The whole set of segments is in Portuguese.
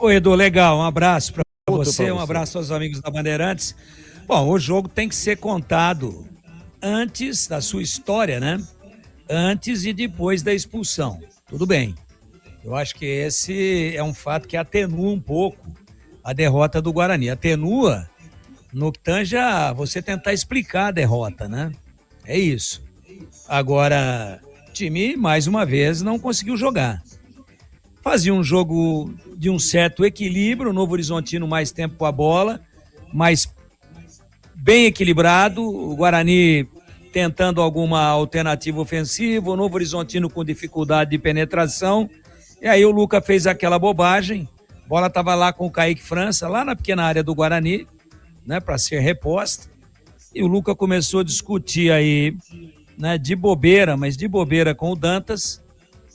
Ô Edu, legal, um abraço para Outro você, um abraço aos amigos da Bandeirantes. Bom, o jogo tem que ser contado antes da sua história, né? Antes e depois da expulsão. Tudo bem. Eu acho que esse é um fato que atenua um pouco a derrota do Guarani. Atenua no que tange a você tentar explicar a derrota, né? É isso. Agora, o time, mais uma vez, não conseguiu jogar. Fazia um jogo de um certo equilíbrio, o Novo Horizontino mais tempo com a bola, mas bem equilibrado, o Guarani tentando alguma alternativa ofensiva, o Novo Horizontino com dificuldade de penetração, e aí o Luca fez aquela bobagem, a bola estava lá com o Kaique França, lá na pequena área do Guarani, né, para ser reposta, e o Luca começou a discutir aí, né, de bobeira, mas de bobeira com o Dantas,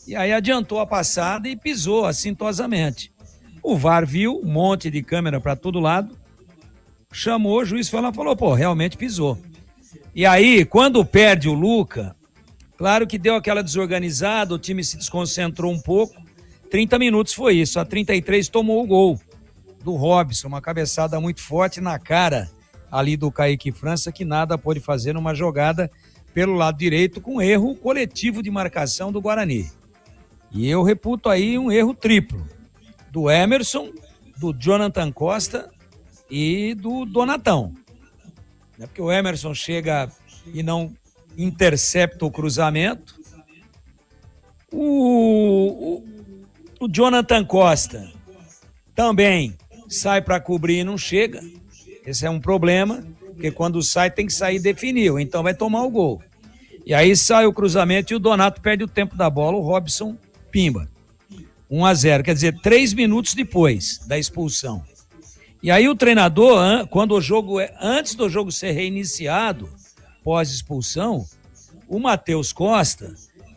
e aí adiantou a passada e pisou assintosamente. O VAR viu, um monte de câmera para todo lado, chamou, o juiz falou, pô, realmente pisou. E aí, quando perde o Luca, claro que deu aquela desorganizada, o time se desconcentrou um pouco, 30 minutos foi isso, a 33 tomou o gol do Robson, uma cabeçada muito forte na cara ali do Kaique França, que nada pôde fazer numa jogada pelo lado direito com erro coletivo de marcação do Guarani. E eu reputo aí um erro triplo, do Emerson, do Jonathan Costa e do Donatão. É porque o Emerson chega e não intercepta o cruzamento. O Jonathan Costa também sai para cobrir e não chega. Esse é um problema, porque quando sai tem que sair e definir, então vai tomar o gol. E aí sai o cruzamento e o Donato perde o tempo da bola, o Robson pimba. 1-0, quer dizer, 3 minutos depois da expulsão. E aí o treinador, quando o jogo antes do jogo ser reiniciado, pós-expulsão, o Matheus Costa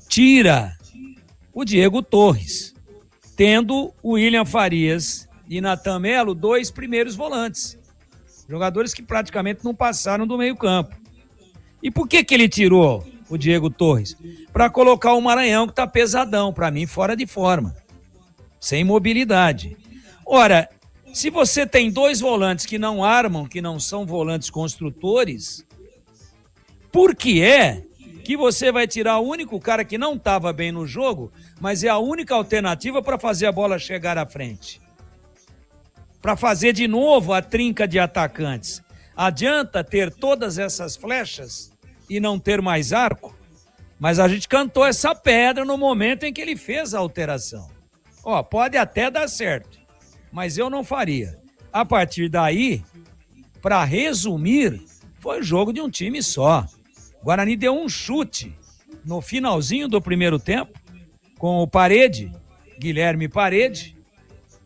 tira o Diego Torres, tendo o William Farias e Natan Melo, 2 primeiros volantes. Jogadores que praticamente não passaram do meio-campo. E por que ele tirou o Diego Torres? Para colocar o Maranhão, que está pesadão, para mim, fora de forma. Sem mobilidade. Ora, se você tem 2 volantes que não armam, que não são volantes construtores, por que é que você vai tirar o único cara que não estava bem no jogo, mas é a única alternativa para fazer a bola chegar à frente? Para fazer de novo a trinca de atacantes. Adianta ter todas essas flechas e não ter mais arco? Mas a gente cantou essa pedra no momento em que ele fez a alteração. Ó, pode até dar certo, mas eu não faria. A partir daí, para resumir, foi o jogo de um time só. O Guarani deu um chute no finalzinho do primeiro tempo, com o Parede, Guilherme Parede.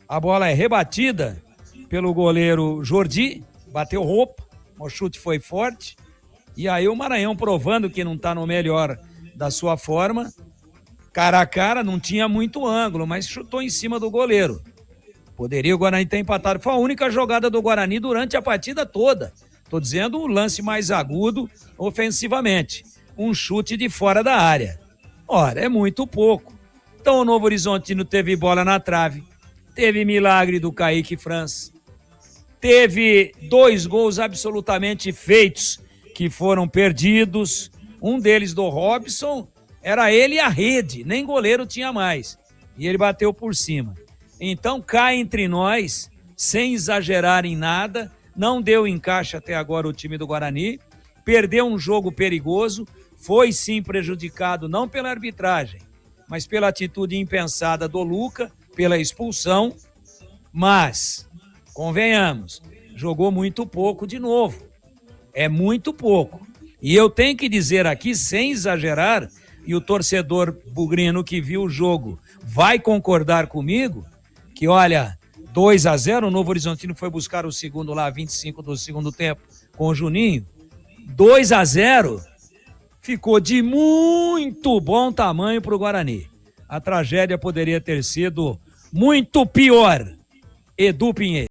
A bola é rebatida pelo goleiro Jordi, bateu roupa, o chute foi forte. E aí o Maranhão provando que não está no melhor da sua forma, cara a cara, não tinha muito ângulo, mas chutou em cima do goleiro. Poderia o Guarani ter empatado. Foi a única jogada do Guarani durante a partida toda. Estou dizendo o lance mais agudo ofensivamente. Um chute de fora da área. Ora, é muito pouco. Então o Novo Horizontino teve bola na trave. Teve milagre do Kaique França. Teve 2 gols absolutamente feitos que foram perdidos. Um deles do Robson, era ele e a rede, nem goleiro tinha mais. E ele bateu por cima. Então, cá entre nós, sem exagerar em nada, não deu encaixe até agora o time do Guarani, perdeu um jogo perigoso, foi sim prejudicado não pela arbitragem, mas pela atitude impensada do Luca, pela expulsão, mas, convenhamos, jogou muito pouco de novo. É muito pouco. E eu tenho que dizer aqui, sem exagerar, e o torcedor bugrino que viu o jogo vai concordar comigo, que olha, 2-0, o Novo Horizontino foi buscar o segundo lá, 25 do segundo tempo, com o Juninho. 2-0 ficou de muito bom tamanho para o Guarani. A tragédia poderia ter sido muito pior. Edu Pinheiro.